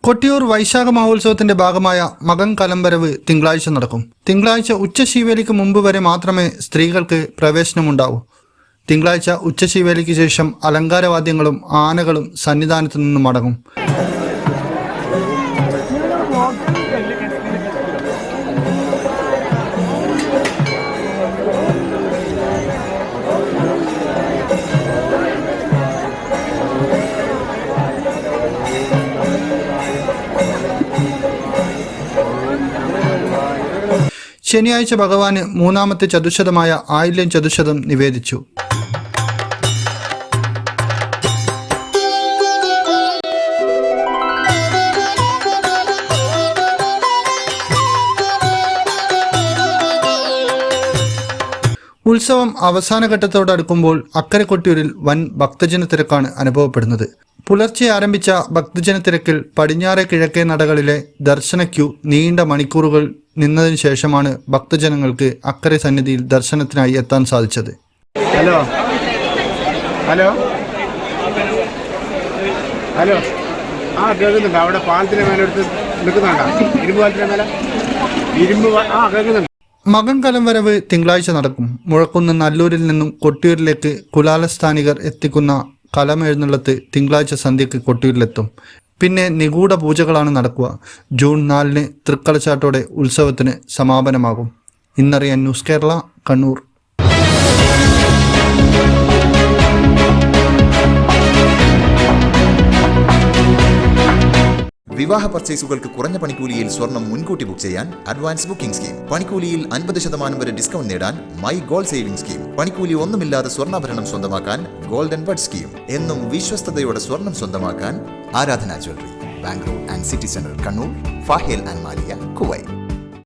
കൊട്ടിയൂർ വൈശാഖ മഹോത്സവത്തിന്റെ ഭാഗമായ മകം കലംവരവ് തിങ്കളാഴ്ച നടക്കും. തിങ്കളാഴ്ച ഉച്ചശീവേലിക്ക് മുമ്പ് വരെ മാത്രമേ സ്ത്രീകൾക്ക് പ്രവേശനമുണ്ടാവൂ. തിങ്കളാഴ്ച ഉച്ചശീവേലിക്ക് ശേഷം അലങ്കാരവാദ്യങ്ങളും ആനകളും സന്നിധാനത്തു നിന്നും മടങ്ങും. ശനിയാഴ്ച ഭഗവാന് മൂന്നാമത്തെ ചതുശതമായ ആയില്യം ചതുശതം നിവേദിച്ചു. ഉത്സവം അവസാന ഘട്ടത്തോടടുക്കുമ്പോൾ അക്കരെ കൊട്ടിയൂരിൽ വൻ ഭക്തജന തിരക്കാണ് അനുഭവപ്പെടുന്നത്. പുലർച്ചെ ആരംഭിച്ച ഭക്തജന തിരക്കിൽ പടിഞ്ഞാറെ കിഴക്കേ നടകളിലെ ദർശന ക്യൂ നീണ്ട മണിക്കൂറുകൾ നിന്നതിന് ശേഷമാണ് ഭക്തജനങ്ങൾക്ക് അക്കരെ സന്നിധിയിൽ ദർശനത്തിനായി എത്താൻ സാധിച്ചത്. ഹലോ ഹലോ ഹലോ കേൾക്കുന്നുണ്ട്. അവിടെ പാലത്തിന് മേലെടുത്ത് നിൽക്കുന്നുണ്ടോ? ഇരുമ്പ് പാലത്തിന് മേലെ കേൾക്കുന്നുണ്ട്. മകം കലംവരവ് തിങ്കളാഴ്ച നടക്കും. മുഴക്കുന്ന് നല്ലൂരിൽ നിന്നും കൊട്ടിയൂരിലേക്ക് കുലാലസ്ഥാനികർ എത്തിക്കുന്ന കലമെഴുന്നള്ളത്ത് തിങ്കളാഴ്ച സന്ധ്യയ്ക്ക് കൊട്ടിയൂരിലെത്തും. പിന്നെ നിഗൂഢ പൂജകളാണ് നടക്കുക. ജൂൺ 4 തൃക്കളച്ചാട്ടോടെ ഉത്സവത്തിന് സമാപനമാകും. ഇന്നറിയാൻ ന്യൂസ് കേരള, കണ്ണൂർ. വിവാഹ പർച്ചേസുകൾക്ക് കുറഞ്ഞ പണിക്കൂലിയിൽ സ്വർണം മുൻകൂട്ടി ബുക്ക് ചെയ്യാൻ അഡ്വാൻസ് ബുക്കിംഗ് സ്കീം. പണിക്കൂലിയിൽ 50% വരെ ഡിസ്കൗണ്ട് നേടാൻ മൈ ഗോൾഡ് സേവിംഗ് സ്കീം. പണിക്കൂലി ഒന്നുമില്ലാതെ സ്വർണ്ണാഭരണം സ്വന്തമാക്കാൻ ഗോൾഡൻ ബഡ് സ്കീം. എന്നും വിശ്വസ്തയോടെ സ്വർണം സ്വന്തമാക്കാൻ ആരാധന jewellery, Bangalore and city centre, Kannur, ഫാഹേൽ and Maliya, Kuwait.